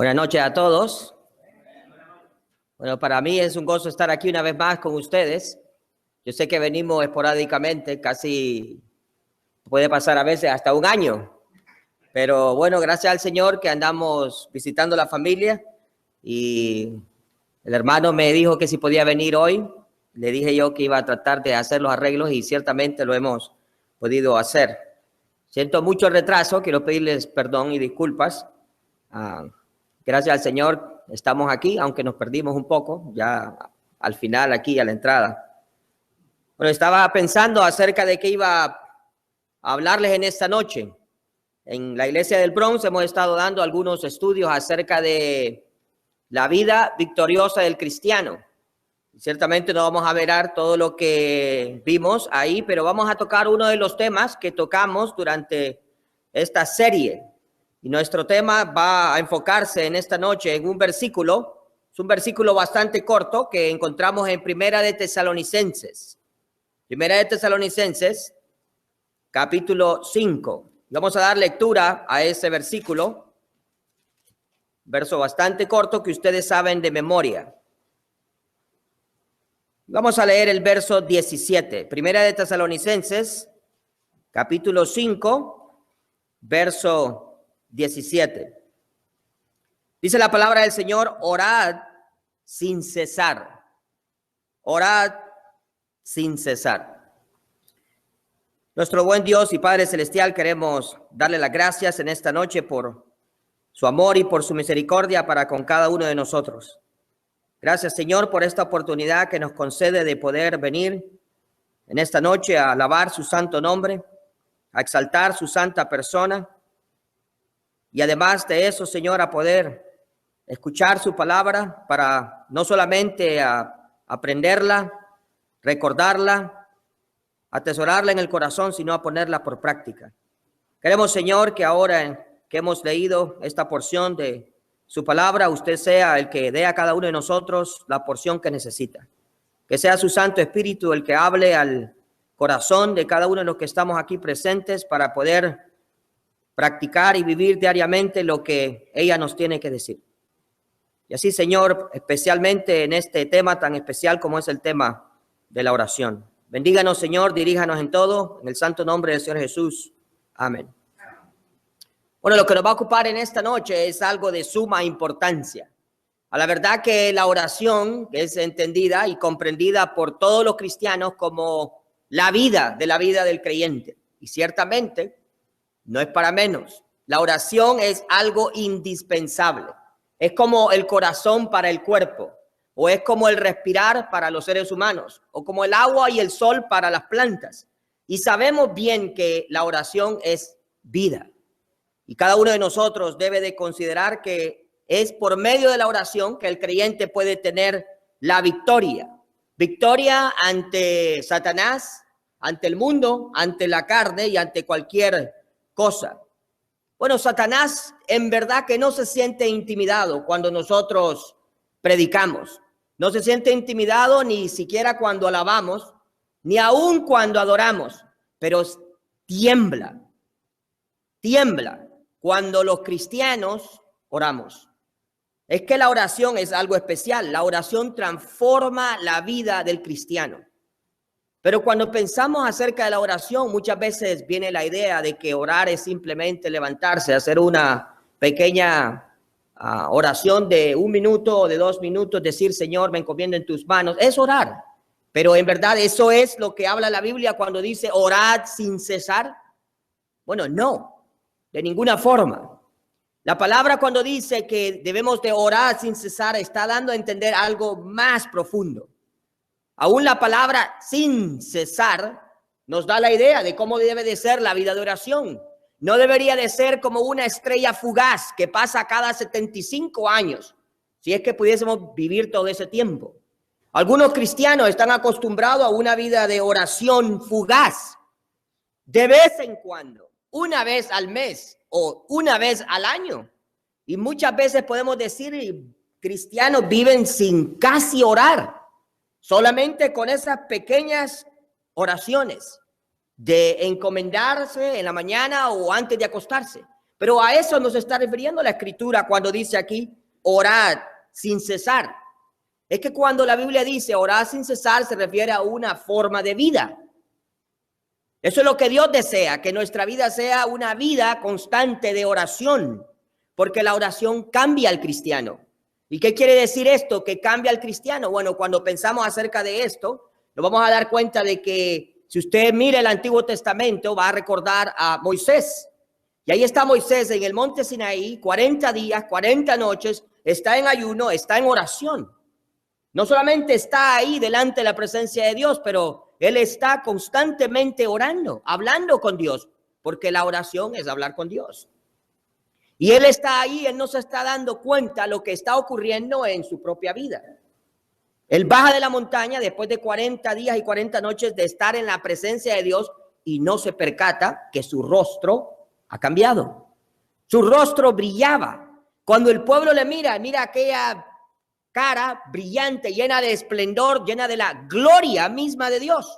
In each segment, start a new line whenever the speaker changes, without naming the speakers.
Buenas noches a todos. Bueno, para mí es un gozo estar aquí una vez más con ustedes. Yo sé que venimos esporádicamente, casi puede pasar a veces hasta un año. Pero bueno, gracias al Señor que andamos visitando la familia y el hermano me dijo que si podía venir hoy. Le dije yo que iba a tratar de hacer los arreglos y ciertamente lo hemos podido hacer. Siento mucho el retraso, quiero pedirles perdón y disculpas. Gracias al Señor estamos aquí, aunque nos perdimos un poco, ya al final aquí a la entrada. Bueno, estaba pensando acerca de qué iba a hablarles en esta noche. En la iglesia del Bronx hemos estado dando algunos estudios acerca de la vida victoriosa del cristiano. Ciertamente no vamos a ver todo lo que vimos ahí, pero vamos a tocar uno de los temas que tocamos durante esta serie. Y nuestro tema va a enfocarse en esta noche en un versículo. Es un versículo bastante corto que encontramos en Primera de Tesalonicenses. Primera de Tesalonicenses, capítulo 5. Vamos a dar lectura a ese versículo. Verso bastante corto que ustedes saben de memoria. Vamos a leer el verso 17. Primera de Tesalonicenses, capítulo 5, verso 17. Dice la palabra del Señor: orad sin cesar. Orad sin cesar. Nuestro buen Dios y Padre Celestial, queremos darle las gracias en esta noche por su amor y por su misericordia para con cada uno de nosotros. Gracias, Señor, por esta oportunidad que nos concede de poder venir en esta noche a alabar su santo nombre, a exaltar su santa persona. Y además de eso, Señor, a poder escuchar su palabra para no solamente aprenderla, recordarla, atesorarla en el corazón, sino a ponerla por práctica. Queremos, Señor, que ahora que hemos leído esta porción de su palabra, usted sea el que dé a cada uno de nosotros la porción que necesita. Que sea su Santo Espíritu el que hable al corazón de cada uno de los que estamos aquí presentes para poder practicar y vivir diariamente lo que ella nos tiene que decir. Y así, Señor, especialmente en este tema tan especial como es el tema de la oración. Bendíganos, Señor, diríjanos en todo, en el santo nombre del Señor Jesús. Amén. Bueno, lo que nos va a ocupar en esta noche es algo de suma importancia. A la verdad que la oración es entendida y comprendida por todos los cristianos como la vida del creyente. Y ciertamente no es para menos. La oración es algo indispensable. Es como el corazón para el cuerpo, o es como el respirar para los seres humanos, o como el agua y el sol para las plantas. Y sabemos bien que la oración es vida. Y cada uno de nosotros debe de considerar que es por medio de la oración que el creyente puede tener la victoria. Victoria ante Satanás, ante el mundo, ante la carne y ante cualquier cosa. Bueno, Satanás en verdad que no se siente intimidado cuando nosotros predicamos. No se siente intimidado ni siquiera cuando alabamos, ni aun cuando adoramos, pero tiembla cuando los cristianos oramos. Es que la oración es algo especial. La oración transforma la vida del cristiano. Pero cuando pensamos acerca de la oración, muchas veces viene la idea de que orar es simplemente levantarse, hacer una pequeña oración de 1 minuto o de 2 minutos, decir: Señor, me encomiendo en tus manos. Es orar. Pero en verdad eso es lo que habla la Biblia cuando dice orad sin cesar. Bueno, no. De ninguna forma. La palabra cuando dice que debemos de orar sin cesar está dando a entender algo más profundo. Aún la palabra sin cesar nos da la idea de cómo debe de ser la vida de oración. No debería de ser como una estrella fugaz que pasa cada 75 años, si es que pudiésemos vivir todo ese tiempo. Algunos cristianos están acostumbrados a una vida de oración fugaz, de vez en cuando. Una vez al mes o una vez al año. Y muchas veces podemos decir cristianos viven sin casi orar, solamente con esas pequeñas oraciones de encomendarse en la mañana o antes de acostarse. Pero a eso nos está refiriendo la Escritura cuando dice aquí, orad sin cesar. Es que cuando la Biblia dice orad sin cesar, se refiere a una forma de vida. Eso es lo que Dios desea, que nuestra vida sea una vida constante de oración, porque la oración cambia al cristiano. ¿Y qué quiere decir esto? Que cambia al cristiano. Bueno, cuando pensamos acerca de esto, nos vamos a dar cuenta de que si usted mira el Antiguo Testamento, va a recordar a Moisés. Y ahí está Moisés en el monte Sinaí, 40 días, 40 noches, está en ayuno, está en oración. No solamente está ahí delante de la presencia de Dios, pero él está constantemente orando, hablando con Dios, porque la oración es hablar con Dios. Y él está ahí, él no se está dando cuenta de lo que está ocurriendo en su propia vida. Él baja de la montaña después de 40 días y 40 noches de estar en la presencia de Dios y no se percata que su rostro ha cambiado. Su rostro brillaba. Cuando el pueblo le mira aquella cara brillante, llena de esplendor, llena de la gloria misma de Dios.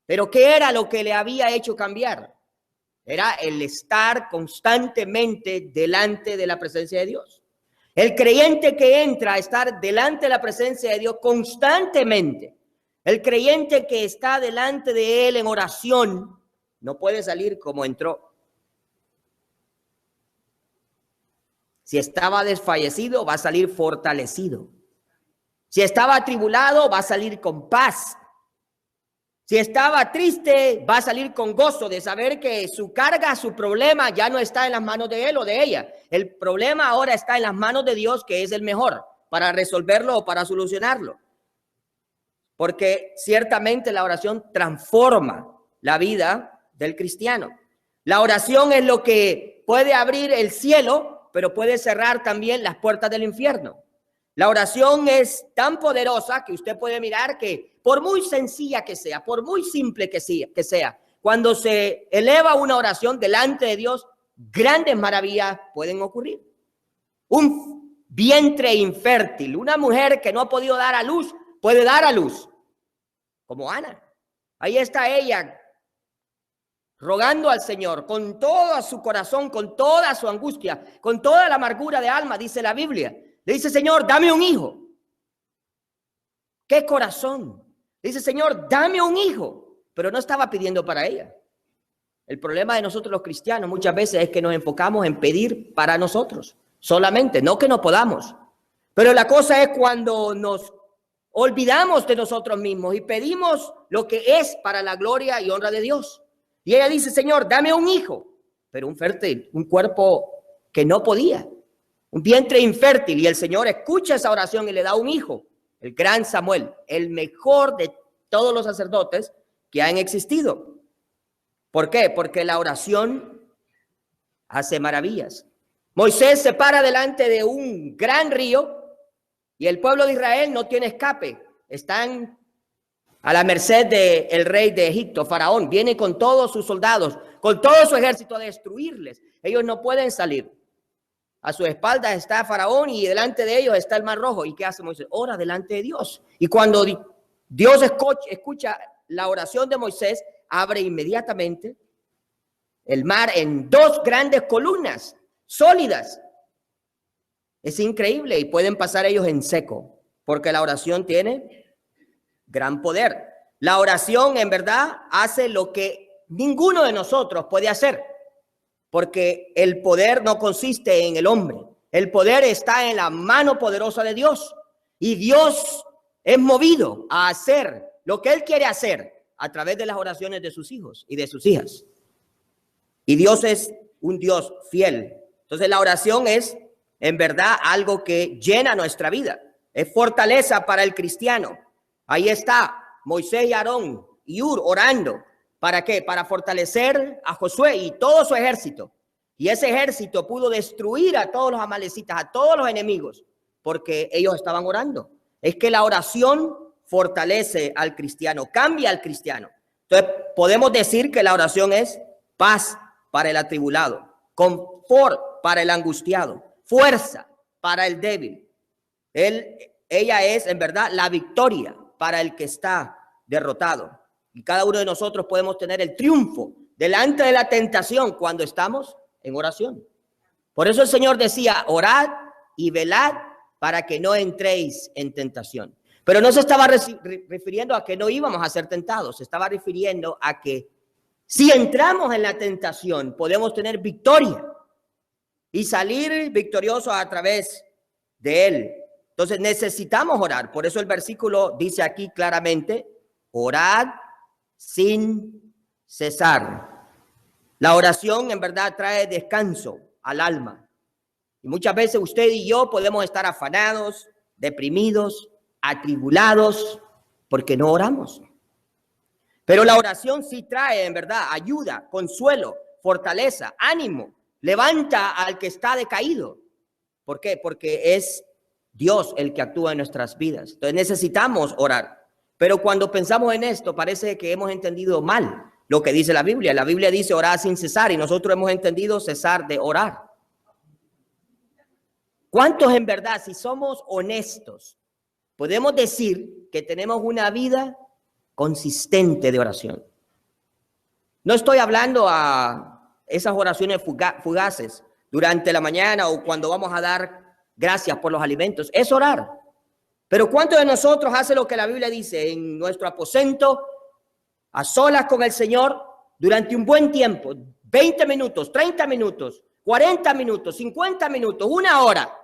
Pero ¿qué era lo que le había hecho cambiar? Era el estar constantemente delante de la presencia de Dios. El creyente que entra a estar delante de la presencia de Dios constantemente, el creyente que está delante de él en oración, no puede salir como entró. Si estaba desfallecido, va a salir fortalecido. Si estaba atribulado, va a salir con paz. Si estaba triste, va a salir con gozo de saber que su carga, su problema ya no está en las manos de él o de ella. El problema ahora está en las manos de Dios, que es el mejor para resolverlo o para solucionarlo. Porque ciertamente la oración transforma la vida del cristiano. La oración es lo que puede abrir el cielo, pero puede cerrar también las puertas del infierno. La oración es tan poderosa que usted puede mirar que por muy sencilla que sea, por muy simple que sea, cuando se eleva una oración delante de Dios, grandes maravillas pueden ocurrir. Un vientre infértil, una mujer que no ha podido dar a luz, puede dar a luz, como Ana. Ahí está ella rogando al Señor con todo su corazón, con toda su angustia, con toda la amargura de alma, dice la Biblia. Le dice, Señor, dame un hijo. ¿Qué corazón? Le dice, Señor, dame un hijo. Pero no estaba pidiendo para ella. El problema de nosotros los cristianos muchas veces es que nos enfocamos en pedir para nosotros. Solamente, no que no podamos. Pero la cosa es cuando nos olvidamos de nosotros mismos y pedimos lo que es para la gloria y honra de Dios. Y ella dice, Señor, dame un hijo. Pero un fértil, un cuerpo que no podía. Un vientre infértil, y el Señor escucha esa oración y le da un hijo, el gran Samuel, el mejor de todos los sacerdotes que han existido. ¿Por qué? Porque la oración hace maravillas. Moisés se para delante de un gran río y el pueblo de Israel no tiene escape. Están a la merced del rey de Egipto, Faraón. Viene con todos sus soldados, con todo su ejército a destruirles. Ellos no pueden salir. A su espalda está Faraón y delante de ellos está el Mar Rojo. ¿Y qué hace Moisés? Ora delante de Dios. Y cuando Dios escucha la oración de Moisés, abre inmediatamente el mar en dos grandes columnas sólidas. Es increíble y pueden pasar ellos en seco, porque la oración tiene gran poder. La oración en verdad hace lo que ninguno de nosotros puede hacer. Porque el poder no consiste en el hombre. El poder está en la mano poderosa de Dios. Y Dios es movido a hacer lo que Él quiere hacer a través de las oraciones de sus hijos y de sus hijas. Y Dios es un Dios fiel. Entonces la oración es en verdad algo que llena nuestra vida. Es fortaleza para el cristiano. Ahí está Moisés y Aarón y Hur orando. ¿Para qué? Para fortalecer a Josué y todo su ejército. Y ese ejército pudo destruir a todos los amalecitas, a todos los enemigos, porque ellos estaban orando. Es que la oración fortalece al cristiano, cambia al cristiano. Entonces, podemos decir que la oración es paz para el atribulado, confort para el angustiado, fuerza para el débil. Ella es, en verdad, la victoria para el que está derrotado. Y cada uno de nosotros podemos tener el triunfo delante de la tentación cuando estamos en oración. Por eso el Señor decía, orad y velad para que no entréis en tentación. Pero no se estaba refiriendo a que no íbamos a ser tentados, se estaba refiriendo a que si entramos en la tentación, podemos tener victoria y salir victoriosos a través de él. Entonces necesitamos orar. Por eso el versículo dice aquí claramente, orad sin cesar. La oración en verdad trae descanso al alma. Y muchas veces usted y yo podemos estar afanados, deprimidos, atribulados, porque no oramos. Pero la oración sí trae en verdad ayuda, consuelo, fortaleza, ánimo, levanta al que está decaído. ¿Por qué? Porque es Dios el que actúa en nuestras vidas. Entonces necesitamos orar. Pero cuando pensamos en esto, parece que hemos entendido mal lo que dice la Biblia. La Biblia dice orar sin cesar y nosotros hemos entendido cesar de orar. ¿Cuántos en verdad, si somos honestos, podemos decir que tenemos una vida consistente de oración? No estoy hablando a esas oraciones fugaces durante la mañana o cuando vamos a dar gracias por los alimentos. Es orar. Pero ¿cuántos de nosotros hace lo que la Biblia dice en nuestro aposento, a solas con el Señor, durante un buen tiempo, 20 minutos, 30 minutos, 40 minutos, 50 minutos, una hora?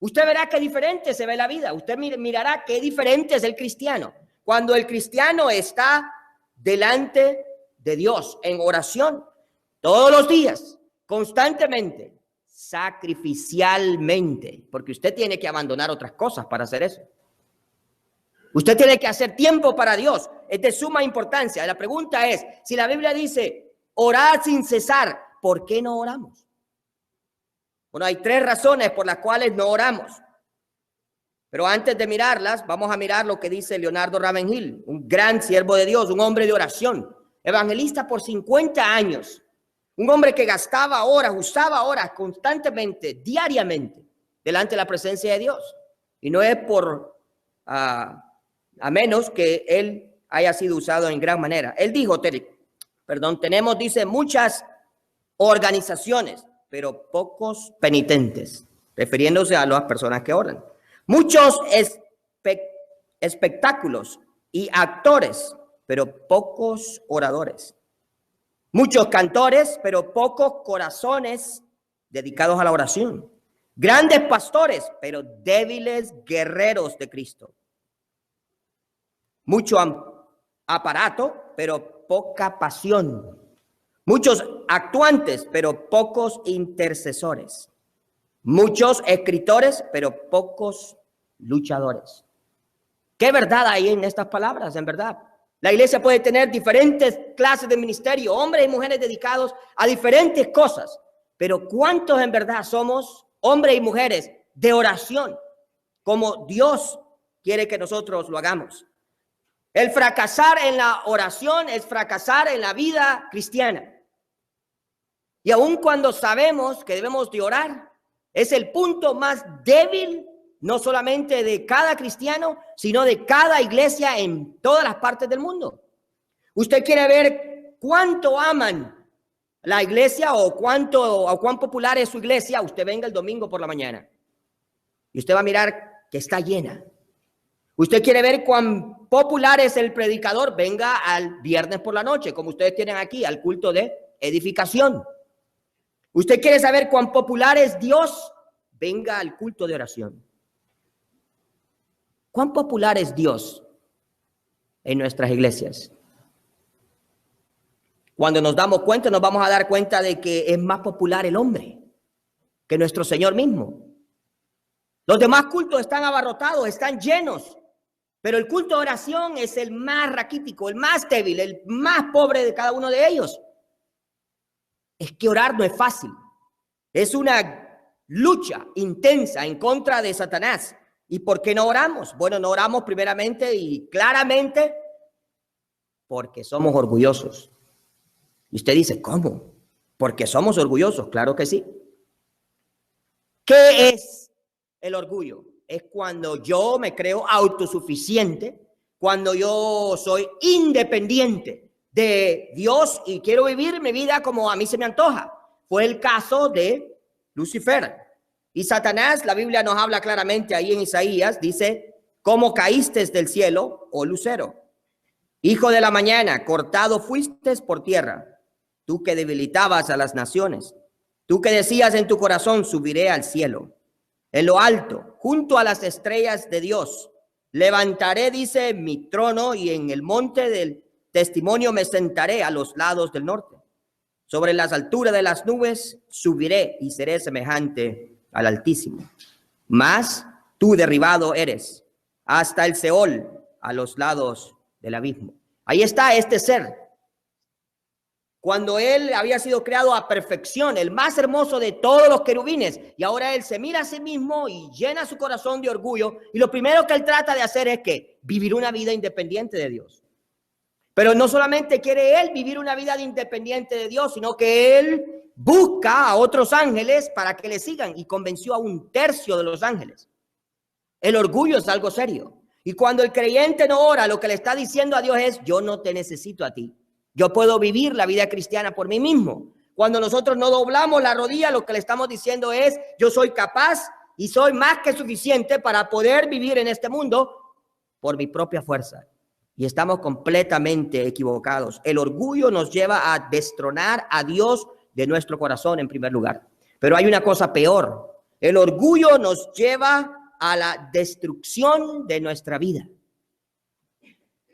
Usted verá qué diferente se ve la vida. Usted mirará qué diferente es el cristiano. Cuando el cristiano está delante de Dios en oración, todos los días, constantemente, sacrificialmente, porque usted tiene que abandonar otras cosas para hacer eso. Usted tiene que hacer tiempo para Dios. Es de suma importancia. La pregunta es, si la Biblia dice, orad sin cesar, ¿por qué no oramos? Bueno, hay 3 razones por las cuales no oramos. Pero antes de mirarlas, vamos a mirar lo que dice Leonardo Ravenhill, un gran siervo de Dios, un hombre de oración, evangelista por 50 años, un hombre que gastaba horas, usaba horas constantemente, diariamente, delante de la presencia de Dios. Y no es por, a menos que él haya sido usado en gran manera. Él dijo, tenemos, dice, muchas organizaciones, pero pocos penitentes, refiriéndose a las personas que oran. Muchos espectáculos y actores, pero pocos oradores. Muchos cantores, pero pocos corazones dedicados a la oración. Grandes pastores, pero débiles guerreros de Cristo. Mucho aparato, pero poca pasión. Muchos actuantes, pero pocos intercesores. Muchos escritores, pero pocos luchadores. ¿Qué verdad hay en estas palabras? En verdad, la iglesia puede tener diferentes clases de ministerio, hombres y mujeres dedicados a diferentes cosas, pero ¿cuántos en verdad somos hombres y mujeres de oración, como Dios quiere que nosotros lo hagamos? El fracasar en la oración es fracasar en la vida cristiana. Y aun cuando sabemos que debemos de orar, es el punto más débil, no solamente de cada cristiano, sino de cada iglesia en todas las partes del mundo. Usted quiere ver cuánto aman la iglesia o cuán popular es su iglesia. Usted venga el domingo por la mañana y usted va a mirar que está llena. Usted quiere ver cuán popular es el predicador, venga al viernes por la noche, como ustedes tienen aquí, al culto de edificación. ¿Usted quiere saber cuán popular es Dios? Venga al culto de oración. ¿Cuán popular es Dios en nuestras iglesias? Cuando nos damos cuenta, nos vamos a dar cuenta de que es más popular el hombre que nuestro Señor mismo. Los demás cultos están abarrotados, están llenos, pero el culto de oración es el más raquítico, el más débil, el más pobre de cada uno de ellos. Es que orar no es fácil. Es una lucha intensa en contra de Satanás. ¿Y por qué no oramos? Bueno, no oramos primeramente y claramente porque somos orgullosos. Y usted dice, ¿cómo? ¿Porque somos orgullosos? Claro que sí. ¿Qué es el orgullo? Es cuando yo me creo autosuficiente, cuando yo soy independiente de Dios y quiero vivir mi vida como a mí se me antoja. Fue el caso de Lucifer. Y Satanás, la Biblia nos habla claramente ahí en Isaías, dice, ¿cómo caíste del cielo, oh lucero? Hijo de la mañana, cortado fuiste por tierra, tú que debilitabas a las naciones, tú que decías en tu corazón, subiré al cielo, en lo alto, junto a las estrellas de Dios, levantaré, dice, mi trono, y en el monte del testimonio me sentaré a los lados del norte. Sobre las alturas de las nubes subiré y seré semejante al Altísimo. Mas tú derribado eres hasta el Seol, a los lados del abismo. Ahí está este ser. Cuando él había sido creado a perfección, el más hermoso de todos los querubines, y ahora él se mira a sí mismo y llena su corazón de orgullo, y lo primero que él trata de hacer es que vivir una vida independiente de Dios. Pero no solamente quiere él vivir una vida independiente de Dios, sino que él busca a otros ángeles para que le sigan, y convenció a 1/3 de los ángeles. El orgullo es algo serio. Y cuando el creyente no ora, lo que le está diciendo a Dios es, yo no te necesito a ti. Yo puedo vivir la vida cristiana por mí mismo. Cuando nosotros no doblamos la rodilla, lo que le estamos diciendo es, yo soy capaz y soy más que suficiente para poder vivir en este mundo por mi propia fuerza. Y estamos completamente equivocados. El orgullo nos lleva a destronar a Dios de nuestro corazón en primer lugar. Pero hay una cosa peor. El orgullo nos lleva a la destrucción de nuestra vida.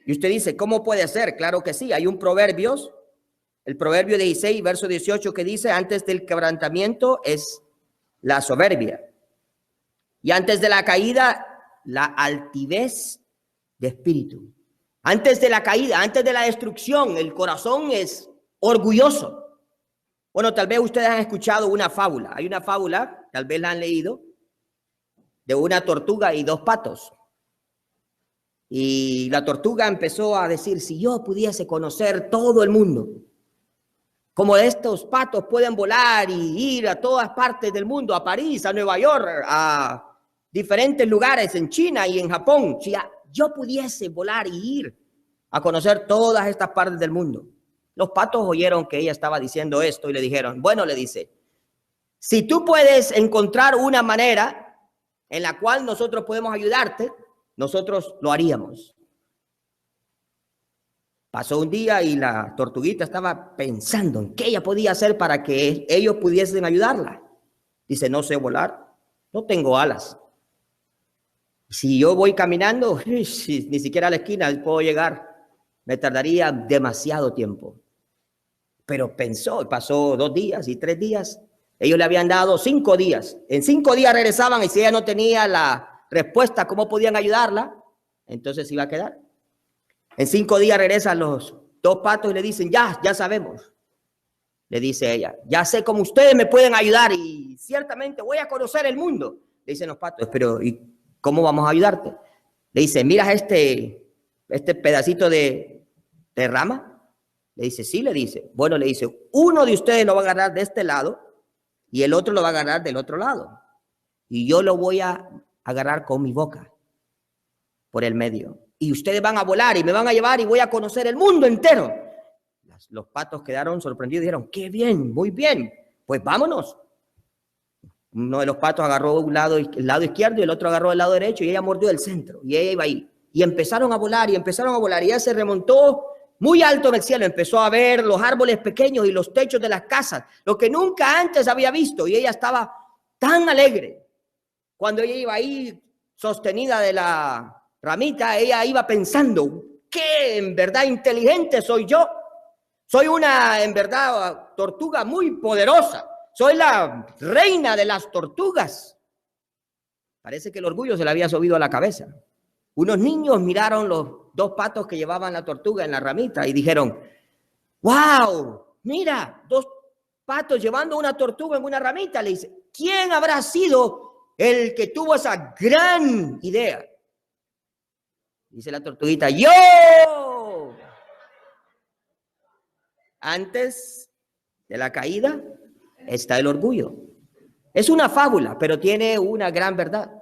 Y usted dice, ¿cómo puede ser? Claro que sí, hay un Proverbios, el Proverbio 16, verso 18, que dice, antes del quebrantamiento es la soberbia, y antes de la caída, la altivez de espíritu. Antes de la caída, antes de la destrucción, el corazón es orgulloso. Bueno, tal vez ustedes han escuchado una fábula. Hay una fábula, tal vez la han leído, de una tortuga y 2 patos. Y la tortuga empezó a decir, si yo pudiese conocer todo el mundo, como estos patos pueden volar y ir a todas partes del mundo, a París, a Nueva York, a diferentes lugares en China y en Japón, si yo pudiese volar y ir a conocer todas estas partes del mundo. Los patos oyeron que ella estaba diciendo esto y le dijeron, bueno, le dice, si tú puedes encontrar una manera en la cual nosotros podemos ayudarte, nosotros lo haríamos. Pasó un día y la tortuguita estaba pensando en qué ella podía hacer para que ellos pudiesen ayudarla. Dice, no sé volar, no tengo alas. Si yo voy caminando, ni siquiera a la esquina puedo llegar. Me tardaría demasiado tiempo. Pero pensó, pasó 2 días y 3 días. Ellos le habían dado 5 días. En 5 días regresaban y si ella no tenía la respuesta, cómo podían ayudarla, entonces iba a quedar. En 5 días regresan los 2 patos y le dicen, ya sabemos. Le dice ella, ya sé cómo ustedes me pueden ayudar y ciertamente voy a conocer el mundo. Le dicen los patos, pero ¿y cómo vamos a ayudarte? Le dice, ¿miras este pedacito de rama? Le dice, sí, le dice. Bueno, le dice, uno de ustedes lo va a agarrar de este lado y el otro lo va a agarrar del otro lado. Y yo lo voy a agarrar con mi boca por el medio. Y ustedes van a volar y me van a llevar y voy a conocer el mundo entero. Los patos quedaron sorprendidos y dijeron, qué bien, muy bien, pues vámonos. Uno de los patos agarró el lado izquierdo y el otro agarró el lado derecho y ella mordió el centro y ella iba ahí. Y empezaron a volar y ella se remontó muy alto en el cielo, empezó a ver los árboles pequeños y los techos de las casas, lo que nunca antes había visto, y ella estaba tan alegre. Cuando ella iba ahí sostenida de la ramita, ella iba pensando, qué en verdad inteligente soy yo. Soy una, en verdad, tortuga muy poderosa. Soy la reina de las tortugas. Parece que el orgullo se le había subido a la cabeza. Unos niños miraron los 2 patos que llevaban la tortuga en la ramita y dijeron, wow, mira, 2 patos llevando una tortuga en una ramita. Le dice, ¿quién habrá sido el que tuvo esa gran idea? Dice la tortuguita, ¡yo! Antes de la caída está el orgullo. Es una fábula, pero tiene una gran verdad.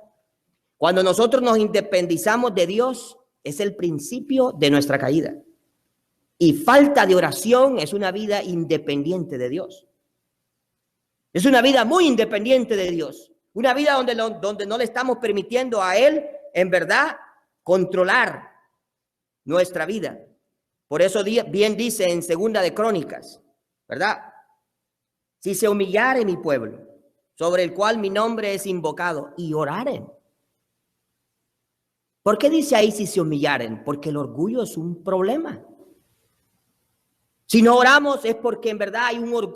Cuando nosotros nos independizamos de Dios, es el principio de nuestra caída. Y falta de oración es una vida independiente de Dios. Es una vida muy independiente de Dios. Una vida donde no le estamos permitiendo a Él, en verdad, controlar nuestra vida. Por eso bien dice en Segunda de Crónicas, ¿verdad? Si se humillare mi pueblo, sobre el cual mi nombre es invocado, y oraren. ¿Por qué dice ahí si se humillaren? Porque el orgullo es un problema. Si no oramos es porque en verdad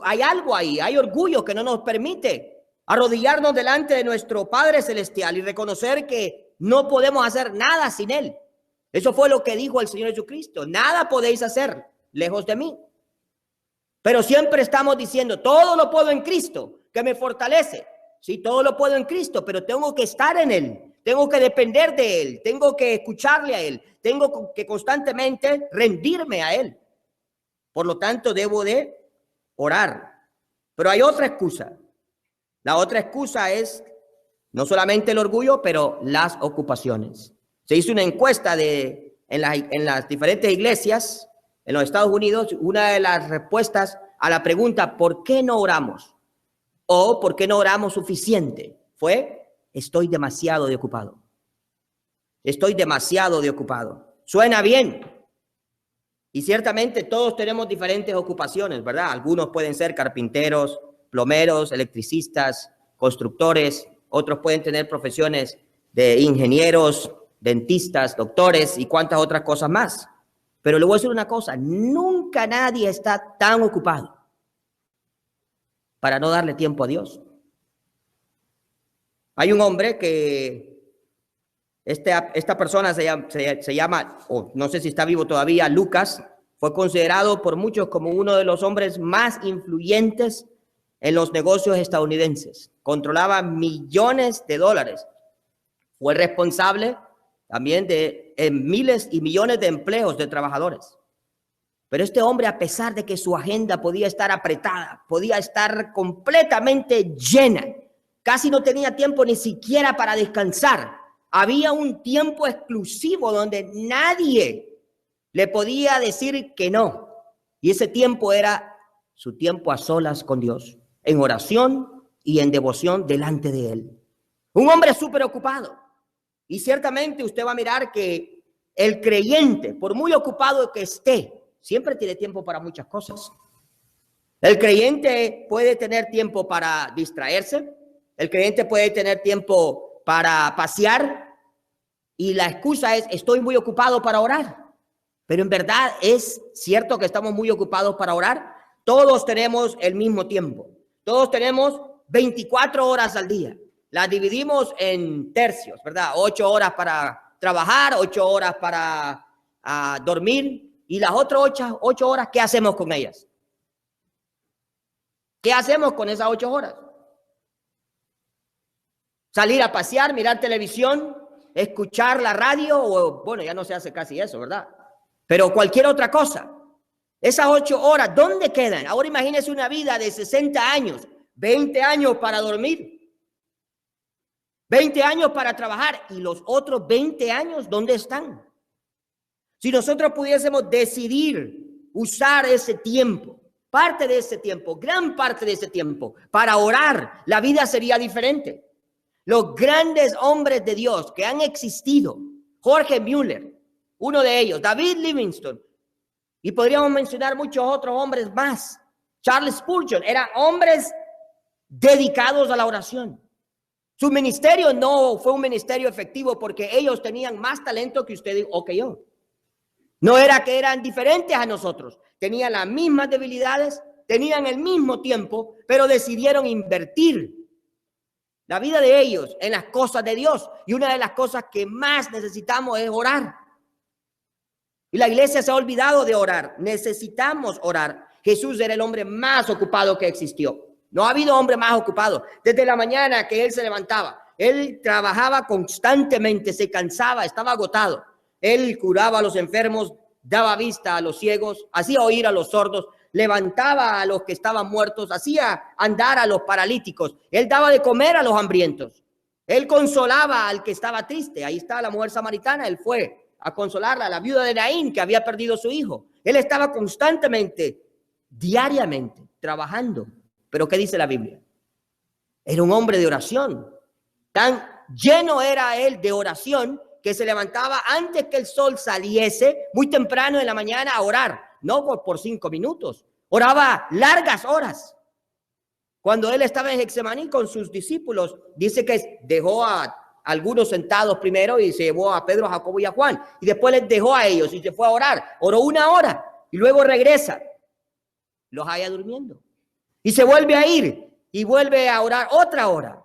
hay algo ahí, hay orgullo que no nos permite arrodillarnos delante de nuestro Padre Celestial y reconocer que no podemos hacer nada sin Él. Eso fue lo que dijo el Señor Jesucristo. Nada podéis hacer lejos de mí. Pero siempre estamos diciendo, todo lo puedo en Cristo, que me fortalece. Sí, todo lo puedo en Cristo, pero tengo que estar en Él. Tengo que depender de Él. Tengo que escucharle a Él. Tengo que constantemente rendirme a Él. Por lo tanto, debo de orar. Pero hay otra excusa. La otra excusa es no solamente el orgullo, pero las ocupaciones. Se hizo una encuesta en las diferentes iglesias en los Estados Unidos. Una de las respuestas a la pregunta ¿por qué no oramos? O ¿por qué no oramos suficiente? Fue estoy demasiado de ocupado. Estoy demasiado de ocupado. Suena bien. Y ciertamente todos tenemos diferentes ocupaciones, ¿verdad? Algunos pueden ser carpinteros, plomeros, electricistas, constructores. Otros pueden tener profesiones de ingenieros, dentistas, doctores y cuantas otras cosas más. Pero le voy a decir una cosa, nunca nadie está tan ocupado para no darle tiempo a Dios. Hay un hombre que esta persona se llama, o no sé si está vivo todavía, Lucas. Fue considerado por muchos como uno de los hombres más influyentes en los negocios estadounidenses. Controlaba millones de dólares. Fue responsable también de miles y millones de empleos de trabajadores. Pero este hombre, a pesar de que su agenda podía estar apretada, podía estar completamente llena, casi no tenía tiempo ni siquiera para descansar. Había un tiempo exclusivo donde nadie le podía decir que no. Y ese tiempo era su tiempo a solas con Dios, en oración y en devoción delante de Él. Un hombre súper ocupado. Y ciertamente usted va a mirar que el creyente, por muy ocupado que esté, siempre tiene tiempo para muchas cosas. El creyente puede tener tiempo para distraerse. El creyente puede tener tiempo para pasear. Y la excusa es, estoy muy ocupado para orar. Pero en verdad es cierto que estamos muy ocupados para orar. Todos tenemos el mismo tiempo. Todos tenemos 24 horas al día. Las dividimos en tercios, ¿verdad? 8 horas para trabajar, 8 horas para dormir. Y las otras 8 horas, ¿qué hacemos con ellas? ¿Qué hacemos con esas 8 horas? Salir a pasear, mirar televisión, escuchar la radio, o bueno, ya no se hace casi eso, ¿verdad? Pero cualquier otra cosa. Esas 8 horas, ¿dónde quedan? Ahora imagínese una vida de 60 años, 20 años para dormir, 20 años para trabajar, y los otros 20 años, ¿dónde están? Si nosotros pudiésemos decidir usar ese tiempo, parte de ese tiempo, gran parte de ese tiempo, para orar, la vida sería diferente. Los grandes hombres de Dios que han existido, Jorge Müller, uno de ellos, David Livingstone, y podríamos mencionar muchos otros hombres más. Charles Spurgeon, eran hombres dedicados a la oración. Su ministerio no fue un ministerio efectivo porque ellos tenían más talento que usted o que yo. No era que eran diferentes a nosotros, tenían las mismas debilidades, tenían el mismo tiempo, pero decidieron invertir la vida de ellos en las cosas de Dios. Y una de las cosas que más necesitamos es orar. Y la iglesia se ha olvidado de orar. Necesitamos orar. Jesús era el hombre más ocupado que existió. No ha habido hombre más ocupado. Desde la mañana que él se levantaba, él trabajaba constantemente, se cansaba, estaba agotado. Él curaba a los enfermos, daba vista a los ciegos, hacía oír a los sordos, levantaba a los que estaban muertos, hacía andar a los paralíticos. Él daba de comer a los hambrientos. Él consolaba al que estaba triste. Ahí está la mujer samaritana. Él fue a consolarla, a la viuda de Naín que había perdido a su hijo. Él estaba constantemente, diariamente, trabajando. Pero ¿qué dice la Biblia? Era un hombre de oración. Tan lleno era él de oración que se levantaba antes que el sol saliese, muy temprano en la mañana, a orar. No por 5 minutos. Oraba largas horas. Cuando él estaba en Getsemaní con sus discípulos, dice que dejó a algunos sentados primero y se llevó a Pedro, a Jacobo y a Juan. Y después les dejó a ellos y se fue a orar. Oró 1 hora y luego regresa. Los halla durmiendo. Y se vuelve a ir y vuelve a orar otra hora.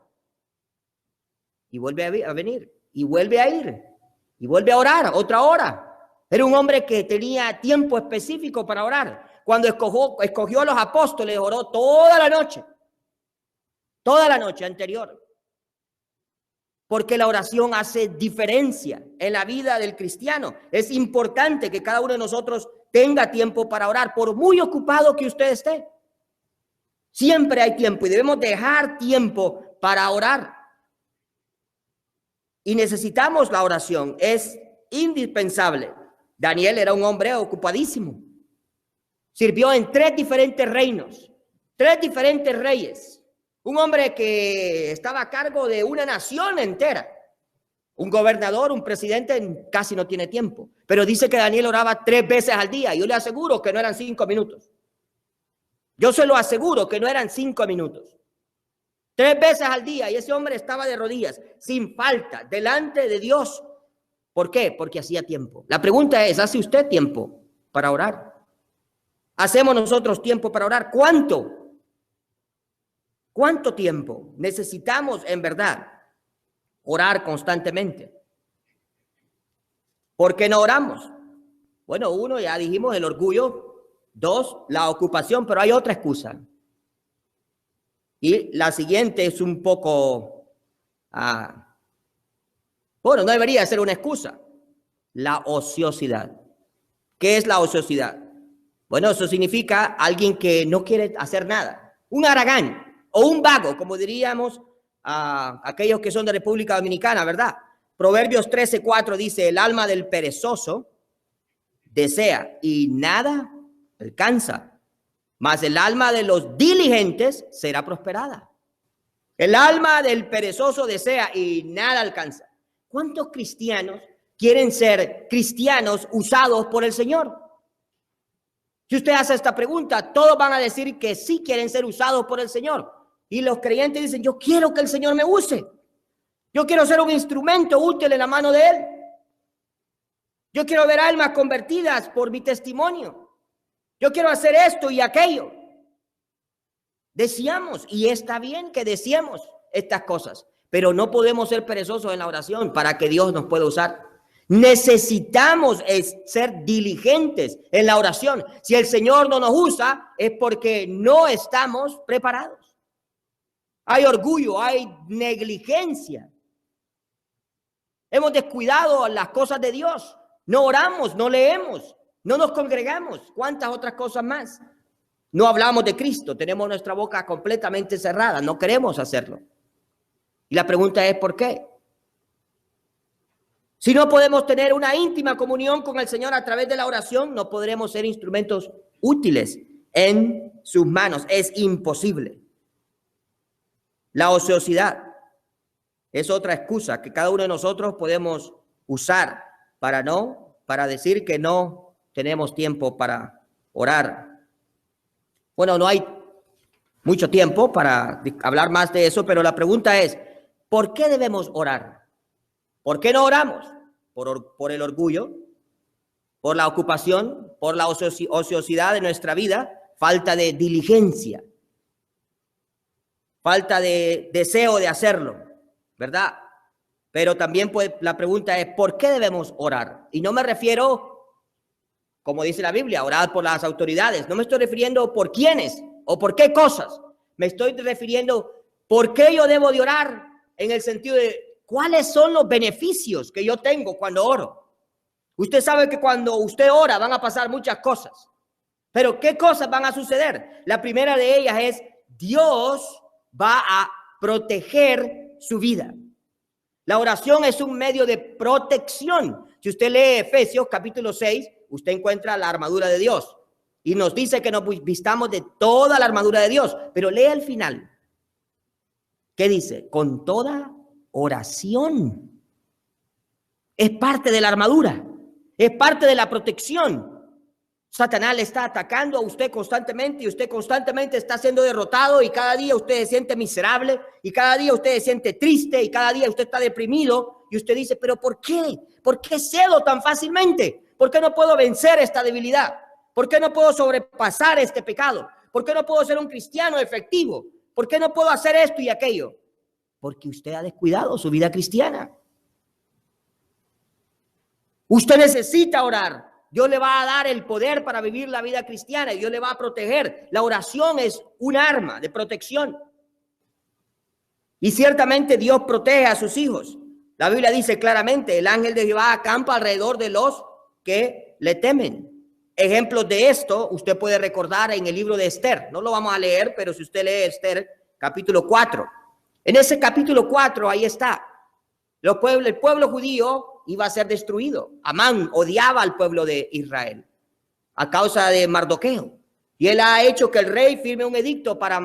Y vuelve a venir y vuelve a ir y vuelve a orar otra hora. Era un hombre que tenía tiempo específico para orar. Cuando escogió a los apóstoles, oró toda la noche anterior. Porque la oración hace diferencia en la vida del cristiano. Es importante que cada uno de nosotros tenga tiempo para orar, por muy ocupado que usted esté. Siempre hay tiempo y debemos dejar tiempo para orar. Y necesitamos la oración, es indispensable. Daniel era un hombre ocupadísimo. Sirvió en 3 diferentes reinos, 3 diferentes reyes. Un hombre que estaba a cargo de una nación entera. Un gobernador, un presidente casi no tiene tiempo. Pero dice que Daniel oraba 3 veces al día. Yo le aseguro que no eran 5 minutos. Yo se lo aseguro que no eran 5 minutos. 3 veces al día, y ese hombre estaba de rodillas, sin falta, delante de Dios. ¿Por qué? Porque hacía tiempo. La pregunta es, ¿hace usted tiempo para orar? ¿Hacemos nosotros tiempo para orar? ¿Cuánto? ¿Cuánto tiempo necesitamos en verdad orar constantemente? ¿Por qué no oramos? Bueno, 1, ya dijimos, el orgullo. 2, la ocupación, pero hay otra excusa. Y la siguiente es un poco, bueno, no debería ser una excusa. La ociosidad. ¿Qué es la ociosidad? Bueno, eso significa alguien que no quiere hacer nada. Un haragán o un vago, como diríamos a aquellos que son de República Dominicana, ¿verdad? Proverbios 13:4 dice, el alma del perezoso desea y nada alcanza. Mas el alma de los diligentes será prosperada. El alma del perezoso desea y nada alcanza. ¿Cuántos cristianos quieren ser cristianos usados por el Señor? Si usted hace esta pregunta, todos van a decir que sí quieren ser usados por el Señor. Y los creyentes dicen, yo quiero que el Señor me use. Yo quiero ser un instrumento útil en la mano de Él. Yo quiero ver almas convertidas por mi testimonio. Yo quiero hacer esto y aquello. Deseamos, y está bien que deseemos estas cosas, pero no podemos ser perezosos en la oración para que Dios nos pueda usar. Necesitamos ser diligentes en la oración. Si el Señor no nos usa, es porque no estamos preparados. Hay orgullo, hay negligencia. Hemos descuidado las cosas de Dios. No oramos, no leemos. No nos congregamos. ¿Cuántas otras cosas más? No hablamos de Cristo. Tenemos nuestra boca completamente cerrada. No queremos hacerlo. Y la pregunta es, ¿por qué? Si no podemos tener una íntima comunión con el Señor a través de la oración, no podremos ser instrumentos útiles en sus manos. Es imposible. La ociosidad es otra excusa que cada uno de nosotros podemos usar para decir que no tenemos tiempo para orar. Bueno, no hay mucho tiempo para hablar más de eso, pero la pregunta es, ¿por qué debemos orar? ¿Por qué no oramos? Por el orgullo, por la ocupación, por la ociosidad de nuestra vida, falta de diligencia, falta de deseo de hacerlo, ¿verdad? Pero también la pregunta es, ¿por qué debemos orar? Y no me refiero, como dice la Biblia, orar por las autoridades. No me estoy refiriendo por quiénes o por qué cosas. Me estoy refiriendo por qué yo debo de orar, en el sentido de cuáles son los beneficios que yo tengo cuando oro. Usted sabe que cuando usted ora van a pasar muchas cosas. Pero ¿qué cosas van a suceder? La primera de ellas es Dios va a proteger su vida. La oración es un medio de protección. Si usted lee Efesios capítulo 6, usted encuentra la armadura de Dios. Y nos dice que nos vistamos de toda la armadura de Dios. Pero lea el final. ¿Qué dice? Con toda oración. Es parte de la armadura, es parte de la protección. Satanás le está atacando a usted constantemente y usted constantemente está siendo derrotado y cada día usted se siente miserable y cada día usted se siente triste y cada día usted está deprimido y usted dice, pero ¿por qué? ¿Por qué cedo tan fácilmente? ¿Por qué no puedo vencer esta debilidad? ¿Por qué no puedo sobrepasar este pecado? ¿Por qué no puedo ser un cristiano efectivo? ¿Por qué no puedo hacer esto y aquello? Porque usted ha descuidado su vida cristiana. Usted necesita orar. Dios le va a dar el poder para vivir la vida cristiana y Dios le va a proteger. La oración es un arma de protección. Y ciertamente Dios protege a sus hijos. La Biblia dice claramente, el ángel de Jehová acampa alrededor de los que le temen. Ejemplos de esto usted puede recordar en el libro de Esther. No lo vamos a leer, pero si usted lee Esther, capítulo 4. En ese capítulo 4, ahí está. El pueblo judío iba a ser destruido. Amán odiaba al pueblo de Israel a causa de Mardoqueo. Y él ha hecho que el rey firme un edicto para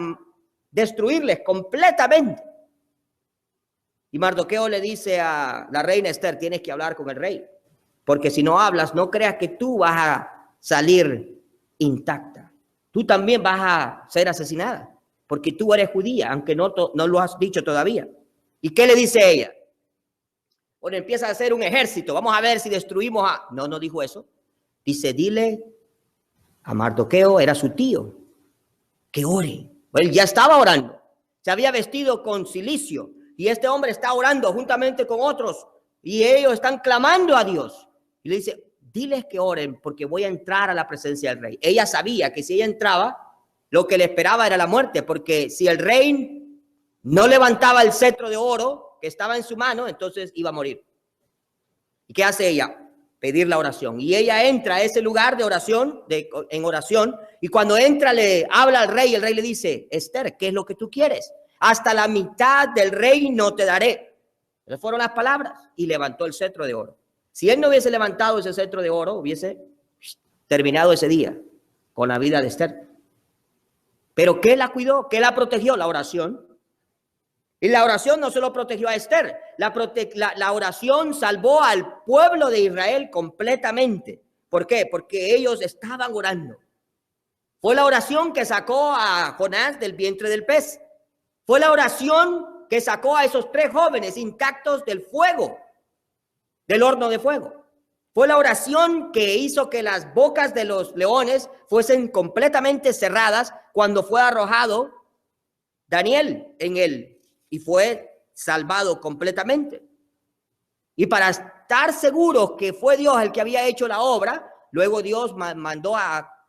destruirles completamente. Y Mardoqueo le dice a la reina Esther, tienes que hablar con el rey. Porque si no hablas, no creas que tú vas a salir intacta. Tú también vas a ser asesinada. Porque tú eres judía, aunque no lo has dicho todavía. ¿Y qué le dice ella? Bueno, empieza a hacer un ejército. Vamos a ver si destruimos a... No dijo eso. Dice, dile a Mardoqueo, era su tío, que ore. Él ya estaba orando. Se había vestido con cilicio. Y este hombre está orando juntamente con otros. Y ellos están clamando a Dios. Y le dice, diles que oren porque voy a entrar a la presencia del rey. Ella sabía que si ella entraba, lo que le esperaba era la muerte. Porque si el rey no levantaba el cetro de oro que estaba en su mano, entonces iba a morir. ¿Y qué hace ella? Pedir la oración. Y ella entra a ese lugar de oración, en oración, y cuando entra le habla al rey, y el rey le dice, Esther, ¿qué es lo que tú quieres? Hasta la mitad del reino te daré. Esas fueron las palabras, y levantó el cetro de oro. Si él no hubiese levantado ese cetro de oro, hubiese terminado ese día con la vida de Esther. Pero ¿qué la cuidó? ¿Qué la protegió? La oración. Y la oración no solo protegió a Esther, la oración salvó al pueblo de Israel completamente. ¿Por qué? Porque ellos estaban orando. Fue la oración que sacó a Jonás del vientre del pez. Fue la oración que sacó a esos 3 jóvenes intactos del fuego, del horno de fuego. Fue la oración que hizo que las bocas de los leones fuesen completamente cerradas cuando fue arrojado Daniel en él. Y fue salvado completamente. Y para estar seguros que fue Dios el que había hecho la obra, luego Dios mandó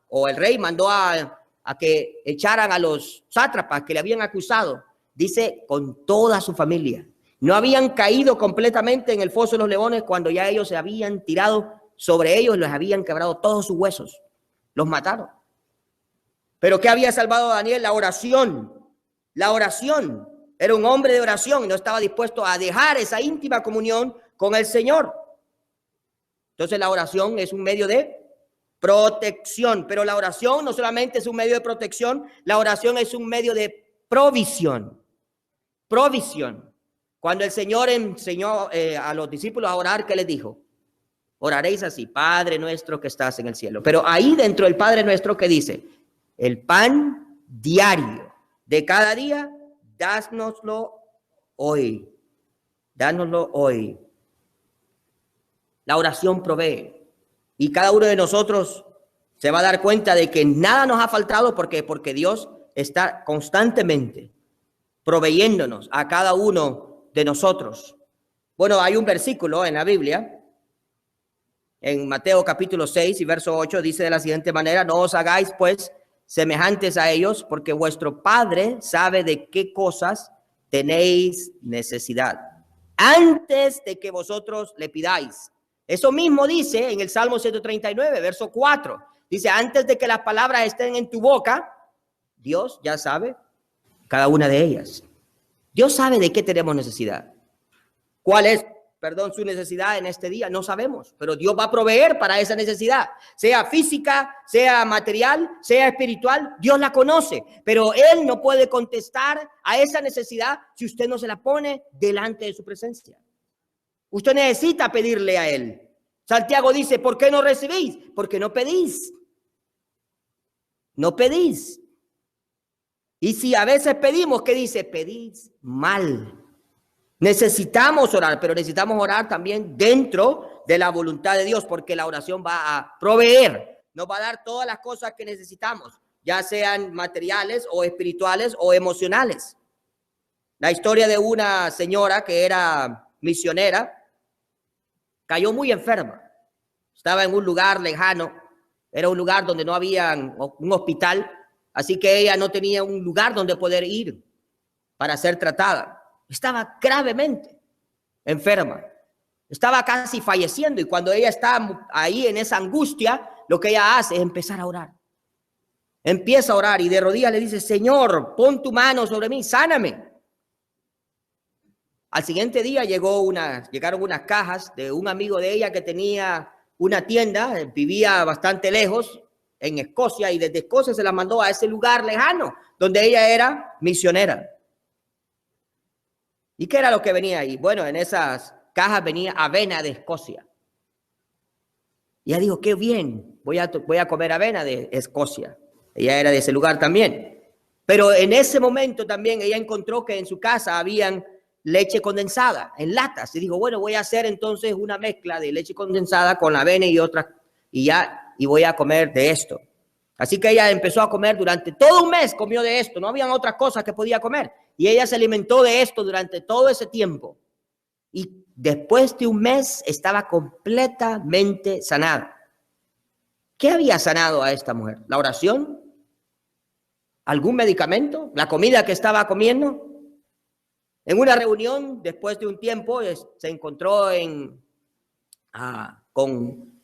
o el rey mandó a que echaran a los sátrapas que le habían acusado. Dice, con toda su familia. No habían caído completamente en el foso de los leones cuando ya ellos se habían tirado sobre ellos, les habían quebrado todos sus huesos. Los mataron. Pero ¿qué había salvado a Daniel? La oración. La oración. Era un hombre de oración y no estaba dispuesto a dejar esa íntima comunión con el Señor. Entonces la oración es un medio de protección, pero la oración no solamente es un medio de protección, la oración es un medio de provisión. Provisión. Cuando el Señor enseñó a los discípulos a orar, ¿qué les dijo? Oraréis así, Padre nuestro que estás en el cielo. Pero ahí dentro del Padre nuestro, ¿qué dice? El pan diario de cada día, dánoslo hoy. Dánoslo hoy. La oración provee. Y cada uno de nosotros se va a dar cuenta de que nada nos ha faltado. ¿Por qué? Porque Dios está constantemente proveyéndonos a cada uno de nosotros. Bueno, hay un versículo en la Biblia, en Mateo capítulo 6 y verso 8, dice de la siguiente manera, no os hagáis pues semejantes a ellos, porque vuestro Padre sabe de qué cosas tenéis necesidad, antes de que vosotros le pidáis. Eso mismo dice en el Salmo 139, verso 4. Dice, antes de que las palabras estén en tu boca, Dios ya sabe cada una de ellas. Dios sabe de qué tenemos necesidad. ¿Cuál es su necesidad en este día? No sabemos, pero Dios va a proveer para esa necesidad, sea física, sea material, sea espiritual. Dios la conoce, pero Él no puede contestar a esa necesidad si usted no se la pone delante de su presencia. Usted necesita pedirle a Él. Santiago dice, ¿por qué no recibís? Porque no pedís. No pedís. Y si a veces pedimos, ¿qué dice? Pedís mal. Necesitamos orar, pero necesitamos orar también dentro de la voluntad de Dios, porque la oración va a proveer, nos va a dar todas las cosas que necesitamos, ya sean materiales o espirituales o emocionales. La historia de una señora que era misionera, cayó muy enferma, estaba en un lugar lejano, era un lugar donde no había un hospital, así que ella no tenía un lugar donde poder ir para ser tratada. Estaba gravemente enferma, estaba casi falleciendo, y cuando ella está ahí en esa angustia, lo que ella hace es empezar a orar. Empieza a orar y de rodillas le dice, Señor, pon tu mano sobre mí, sáname. Al siguiente día llegaron unas cajas de un amigo de ella que tenía una tienda, vivía bastante lejos en Escocia, y desde Escocia se las mandó a ese lugar lejano donde ella era misionera. ¿Y qué era lo que venía ahí? Bueno, en esas cajas venía avena de Escocia. Y ella dijo, qué bien, voy a comer avena de Escocia. Ella era de ese lugar también. Pero en ese momento también ella encontró que en su casa habían leche condensada en latas. Y dijo, bueno, voy a hacer entonces una mezcla de leche condensada con la avena y otras, y voy a comer de esto. Así que ella empezó a comer durante todo un mes, comió de esto, no habían otras cosas que podía comer. Y ella se alimentó de esto durante todo ese tiempo. Y después de un mes estaba completamente sanada. ¿Qué había sanado a esta mujer? ¿La oración? ¿Algún medicamento? ¿La comida que estaba comiendo? En una reunión, después de un tiempo, se encontró con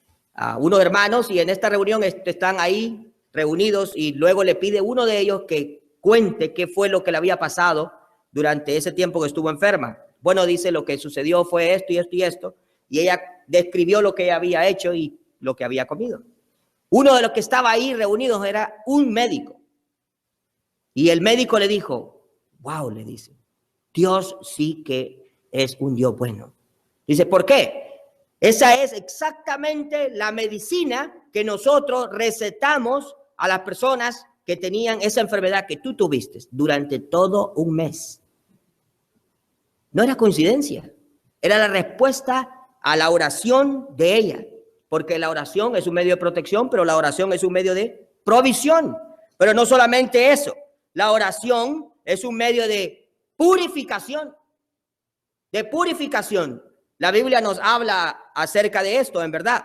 unos hermanos, y en esta reunión están ahí reunidos, y luego le pide uno de ellos que cuente qué fue lo que le había pasado durante ese tiempo que estuvo enferma. Bueno, dice, lo que sucedió fue esto y esto y esto, y ella describió lo que ella había hecho y lo que había comido. Uno de los que estaba ahí reunidos era un médico, y el médico le dijo, wow, le dice, Dios sí que es un Dios bueno. Dice, ¿por qué? Esa es exactamente la medicina que nosotros recetamos a las personas que tenían esa enfermedad que tú tuviste durante todo un mes. No era coincidencia, era la respuesta a la oración de ella, porque la oración es un medio de protección, pero la oración es un medio de provisión. Pero no solamente eso, la oración es un medio de purificación, La Biblia nos habla acerca de esto, en verdad.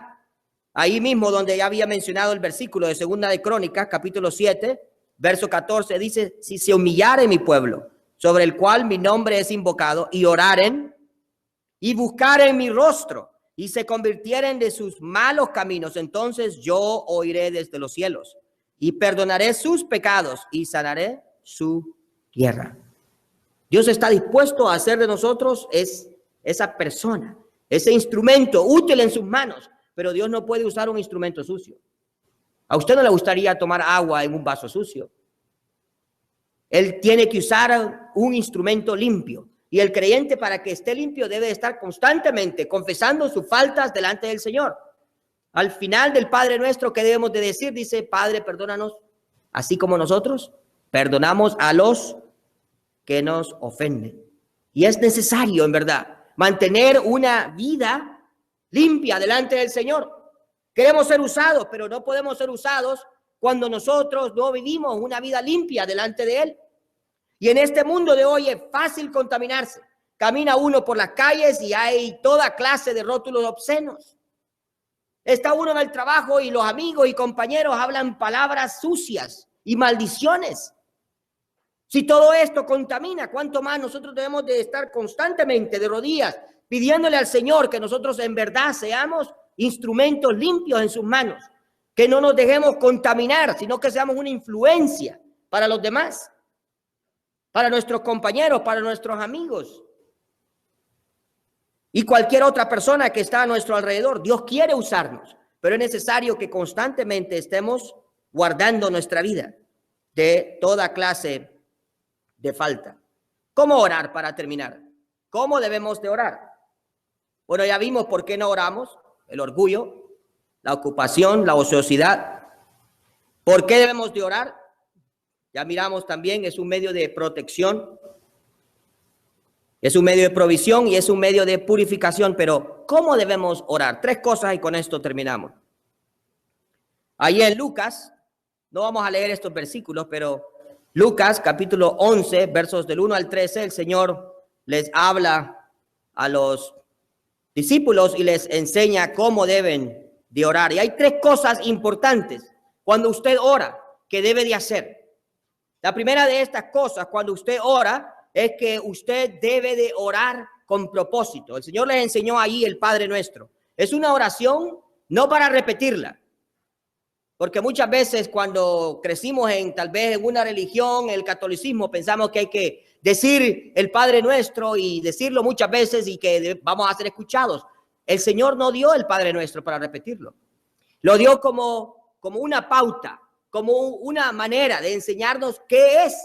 Ahí mismo donde ya había mencionado el versículo de Segunda de Crónicas, capítulo 7, verso 14, dice, si se humillare mi pueblo, sobre el cual mi nombre es invocado, y oraren, y buscaren mi rostro, y se convirtieren de sus malos caminos, entonces yo oiré desde los cielos, y perdonaré sus pecados, y sanaré su tierra. Dios está dispuesto a hacer de nosotros esa persona, ese instrumento útil en sus manos, pero Dios no puede usar un instrumento sucio. ¿A usted no le gustaría tomar agua en un vaso sucio? Él tiene que usar un instrumento limpio, y el creyente, para que esté limpio, debe estar constantemente confesando sus faltas delante del Señor. Al final del Padre Nuestro, ¿qué debemos de decir? Dice, Padre, perdónanos, así como nosotros perdonamos a los que nos ofenden. Y es necesario, en verdad, mantener una vida limpia delante del Señor. Queremos ser usados, pero no podemos ser usados cuando nosotros no vivimos una vida limpia delante de Él. Y en este mundo de hoy es fácil contaminarse. Camina uno por las calles y hay toda clase de rótulos obscenos. Está uno en el trabajo y los amigos y compañeros hablan palabras sucias y maldiciones. Si todo esto contamina, ¿cuánto más nosotros debemos de estar constantemente de rodillas pidiéndole al Señor que nosotros en verdad seamos instrumentos limpios en sus manos, que no nos dejemos contaminar, sino que seamos una influencia para los demás, para nuestros compañeros, para nuestros amigos? y cualquier otra persona que está a nuestro alrededor. Dios quiere usarnos, pero es necesario que constantemente estemos guardando nuestra vida de toda clase de falta. ¿Cómo orar para terminar? ¿Cómo debemos de orar? Bueno, ya vimos por qué no oramos: el orgullo, la ocupación, la ociosidad. ¿Por qué debemos de orar? Ya miramos también, es un medio de protección, es un medio de provisión y es un medio de purificación. Pero ¿cómo debemos orar? 3 cosas y con esto terminamos. Ahí en Lucas, no vamos a leer estos versículos, pero Lucas capítulo 11, versos del 1 al 13, el Señor les habla a los discípulos y les enseña cómo deben de orar. Y hay 3 cosas importantes cuando usted ora que debe de hacer. La primera de estas cosas cuando usted ora es que usted debe de orar con propósito. El Señor les enseñó ahí el Padre Nuestro. Es una oración no para repetirla, porque muchas veces cuando crecimos tal vez en una religión, el catolicismo, pensamos que hay que decir el Padre Nuestro y decirlo muchas veces y que vamos a ser escuchados. El Señor no dio el Padre Nuestro para repetirlo. Lo dio como una pauta, como una manera de enseñarnos qué es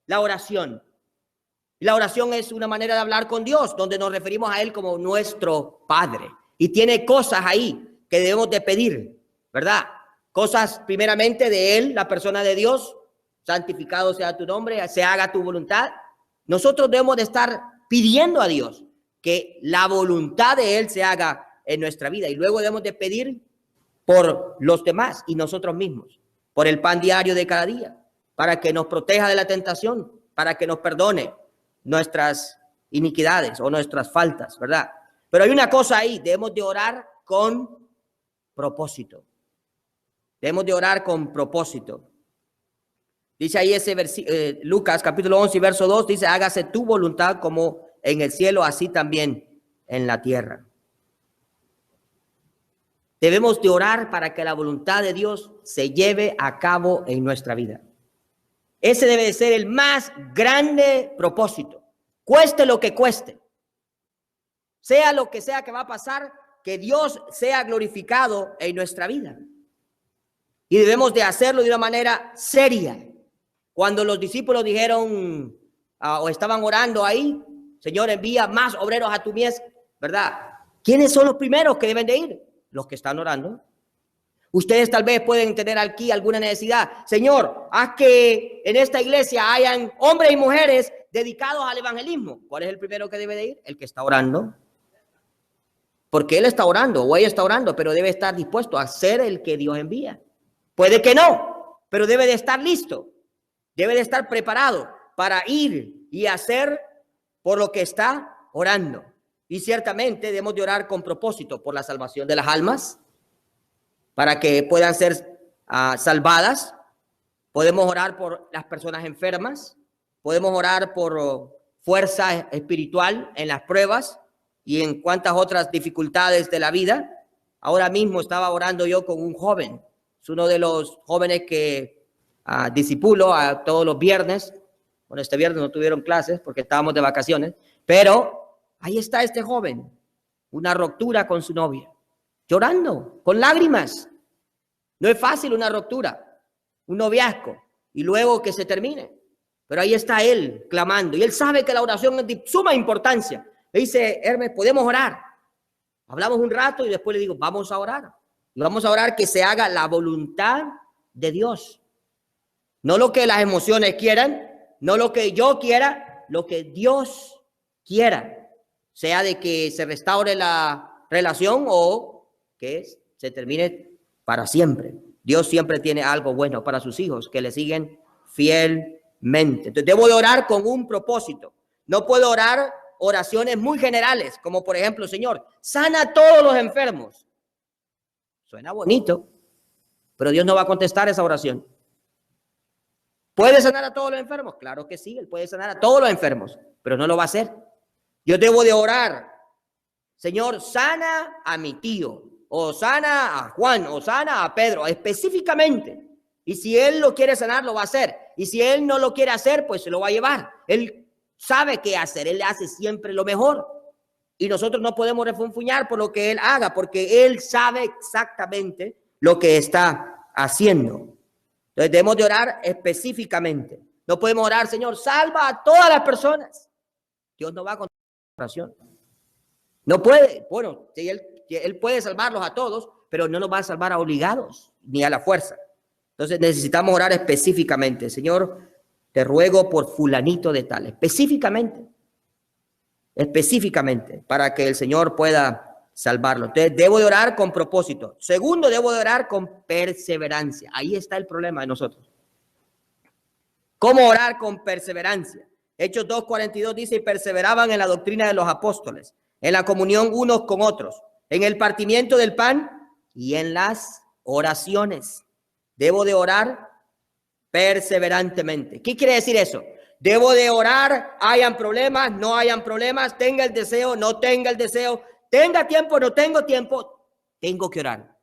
la oración. La oración es una manera de hablar con Dios, donde nos referimos a Él como nuestro Padre. Y tiene cosas ahí que debemos de pedir, ¿verdad? Cosas primeramente de Él, la persona de Dios. Santificado sea tu nombre, se haga tu voluntad. Nosotros debemos de estar pidiendo a Dios que la voluntad de Él se haga en nuestra vida. Y luego debemos de pedir por los demás y nosotros mismos, por el pan diario de cada día, para que nos proteja de la tentación, para que nos perdone nuestras iniquidades o nuestras faltas, ¿verdad? Pero hay una cosa ahí: debemos de orar con propósito. Debemos de orar con propósito. Dice ahí Lucas capítulo 11 y verso 2, dice: hágase tu voluntad como en el cielo, así también en la tierra. Debemos de orar para que la voluntad de Dios se lleve a cabo en nuestra vida. Ese debe de ser el más grande propósito. Cueste lo que cueste. Sea lo que sea que va a pasar, que Dios sea glorificado en nuestra vida. Y debemos de hacerlo de una manera seria. Cuando los discípulos dijeron o estaban orando ahí: Señor, envía más obreros a tu mies, ¿verdad? ¿Quiénes son los primeros que deben de ir? Los que están orando. Ustedes tal vez pueden tener aquí alguna necesidad. Señor, haz que en esta iglesia hayan hombres y mujeres dedicados al evangelismo. ¿Cuál es el primero que debe de ir? El que está orando. Porque él está orando o ella está orando, pero debe estar dispuesto a ser el que Dios envía. Puede que no, pero debe de estar listo. Debe de estar preparado para ir y hacer por lo que está orando. Y ciertamente debemos de orar con propósito por la salvación de las almas, para que puedan ser salvadas. Podemos orar por las personas enfermas. Podemos orar por fuerza espiritual en las pruebas y en cuantas otras dificultades de la vida. Ahora mismo estaba orando yo con un joven. Es uno de los jóvenes que discipulo a todos los viernes. Bueno, este viernes no tuvieron clases porque estábamos de vacaciones, pero ahí está este joven, una ruptura con su novia, llorando, con lágrimas. No es fácil una ruptura, un noviazgo, y luego que se termine. Pero ahí está él clamando, y él sabe que la oración es de suma importancia. Le dice: Hermes, ¿podemos orar? Hablamos un rato y después le digo: vamos a orar. Y vamos a orar que se haga la voluntad de Dios. No lo que las emociones quieran, no lo que yo quiera, lo que Dios quiera. Sea de que se restaure la relación o que se termine para siempre. Dios siempre tiene algo bueno para sus hijos que le siguen fielmente. Entonces debo de orar con un propósito. No puedo orar oraciones muy generales, como por ejemplo: Señor, sana a todos los enfermos. Suena bonito, pero Dios no va a contestar esa oración. ¿Puede sanar a todos los enfermos? Claro que sí, Él puede sanar a todos los enfermos, pero no lo va a hacer. Yo debo de orar: Señor, sana a mi tío, o sana a Juan, o sana a Pedro, específicamente. Y si Él lo quiere sanar, lo va a hacer. Y si Él no lo quiere hacer, pues se lo va a llevar. Él sabe qué hacer, Él hace siempre lo mejor. y nosotros no podemos refunfuñar por lo que Él haga, porque Él sabe exactamente lo que está haciendo. Entonces debemos de orar específicamente. No podemos orar, Señor, salva a todas las personas. Dios no va con oración. No puede. Bueno, él puede salvarlos a todos, pero no nos va a salvar a obligados ni a la fuerza. Entonces necesitamos orar específicamente. Señor, te ruego por fulanito de tal, específicamente, para que el Señor pueda salvarlo. Entonces debo de orar con propósito. Segundo, debo de orar con perseverancia. Ahí está el problema de nosotros. ¿Cómo orar con perseverancia? Hechos 2:42 dice, y perseveraban en la doctrina de los apóstoles, en la comunión unos con otros, en el partimiento del pan y en las oraciones. Debo de orar perseverantemente. ¿Qué quiere decir eso? Debo de orar, hayan problemas, no hayan problemas, tenga el deseo, no tenga el deseo, tenga tiempo, no tengo tiempo, tengo que orar.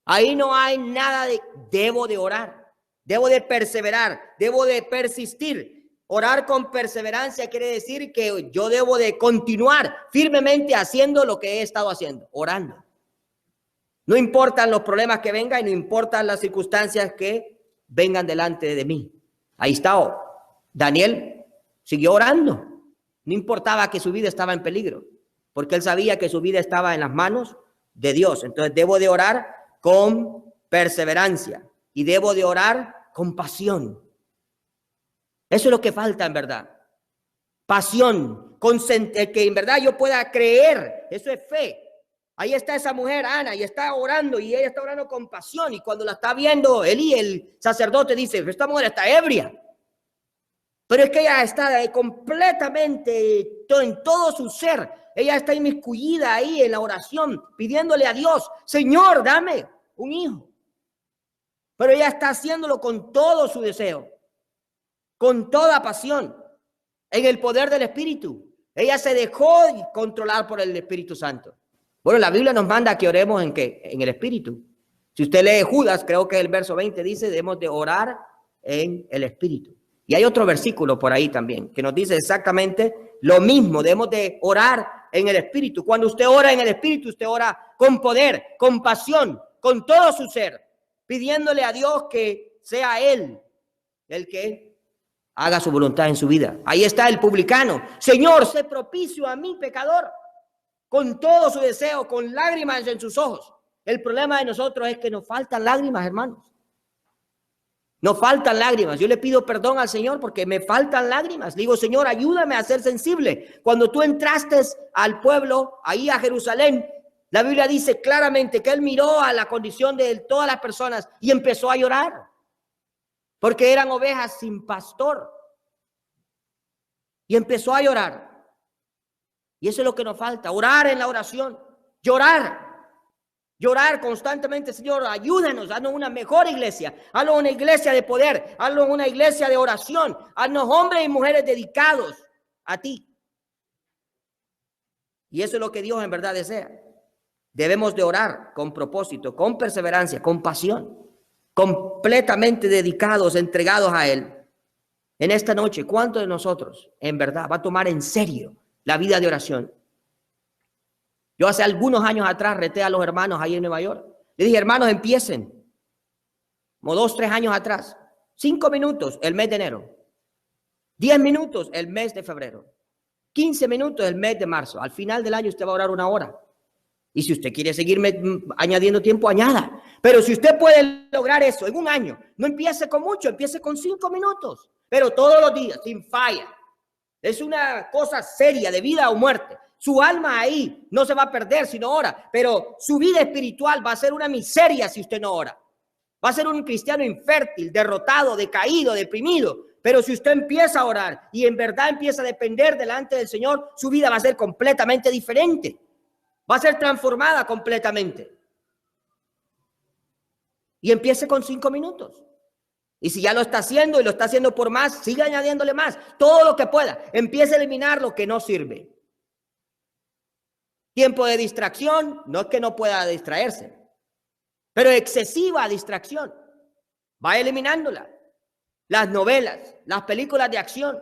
Ahí no hay nada de debo de orar. Debo de perseverar, debo de persistir. Orar con perseverancia quiere decir que yo debo de continuar firmemente haciendo lo que he estado haciendo, orando. No importan los problemas que vengan y no importan las circunstancias que vengan delante de mí. Ahí está. Daniel siguió orando. No importaba que su vida estaba en peligro, porque él sabía que su vida estaba en las manos de Dios. Entonces debo de orar con perseverancia y debo de orar con pasión. Eso es lo que falta en verdad. Pasión, que en verdad yo pueda creer. Eso es fe. Ahí está esa mujer, Ana, y está orando, y ella está orando con pasión. Y cuando la está viendo, Elí, el sacerdote, dice, esta mujer está ebria. Pero es que ella está completamente, en todo su ser, ella está inmiscuida ahí en la oración, pidiéndole a Dios, Señor, dame un hijo. Pero ella está haciéndolo con todo su deseo, con toda pasión, en el poder del Espíritu. Ella se dejó controlar por el Espíritu Santo. Bueno, la Biblia nos manda que oremos en ¿qué? En el Espíritu. Si usted lee Judas, creo que el verso 20 dice, debemos de orar en el Espíritu. Y hay otro versículo por ahí también que nos dice exactamente lo mismo. Debemos de orar en el Espíritu. Cuando usted ora en el Espíritu, usted ora con poder, con pasión, con todo su ser, pidiéndole a Dios que sea Él el que haga su voluntad en su vida. Ahí está el publicano. Señor, sé propicio a mí, pecador, con todo su deseo, con lágrimas en sus ojos. El problema de nosotros es que nos faltan lágrimas, hermanos. Nos faltan lágrimas. Yo le pido perdón al Señor porque me faltan lágrimas. Digo, Señor, ayúdame a ser sensible. Cuando tú entraste al pueblo, ahí a Jerusalén, la Biblia dice claramente que Él miró a la condición de todas las personas y empezó a llorar. Porque eran ovejas sin pastor. Y empezó a llorar. Y eso es lo que nos falta, orar en la oración, llorar constantemente. Señor, ayúdanos, haznos una mejor iglesia, haznos una iglesia de poder, haznos una iglesia de oración, haznos hombres y mujeres dedicados a ti. Y eso es lo que Dios en verdad desea. Debemos de orar con propósito, con perseverancia, con pasión, completamente dedicados, entregados a Él. En esta noche, ¿cuántos de nosotros en verdad va a tomar en serio la vida de oración? Yo hace algunos años atrás reté a los hermanos ahí en Nueva York. Le dije, hermanos, empiecen. Como 2, 3 años atrás. 5 minutos el mes de enero. 10 minutos el mes de febrero. 15 minutos el mes de marzo. Al final del año usted va a orar 1 hora. Y si usted quiere seguirme añadiendo tiempo, añada. Pero si usted puede lograr eso en 1 año, no empiece con mucho, empiece con 5 minutos. Pero todos los días, sin falla. Es una cosa seria de vida o muerte. Su alma ahí no se va a perder si no ora, pero su vida espiritual va a ser una miseria si usted no ora. Va a ser un cristiano infértil, derrotado, decaído, deprimido. Pero si usted empieza a orar y en verdad empieza a depender delante del Señor, su vida va a ser completamente diferente. Va a ser transformada completamente. Y empiece con 5 minutos. Y si ya lo está haciendo y lo está haciendo por más, siga añadiéndole más. Todo lo que pueda. Empiece a eliminar lo que no sirve. Tiempo de distracción, no es que no pueda distraerse, pero excesiva distracción. Va eliminándola. Las novelas, las películas de acción.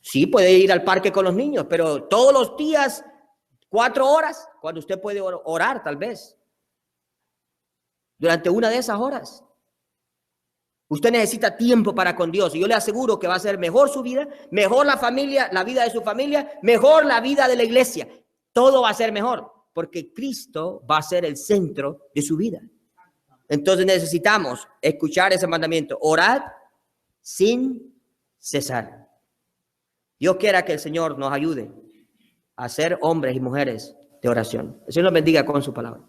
Sí, puede ir al parque con los niños, pero todos los días, 4 horas, cuando usted puede orar tal vez. Durante una de esas horas. Usted necesita tiempo para con Dios y yo le aseguro que va a ser mejor su vida, mejor la familia, la vida de su familia, mejor la vida de la iglesia. Todo va a ser mejor porque Cristo va a ser el centro de su vida. Entonces necesitamos escuchar ese mandamiento. Orad sin cesar. Dios quiera que el Señor nos ayude a ser hombres y mujeres de oración. El Señor nos bendiga con su palabra.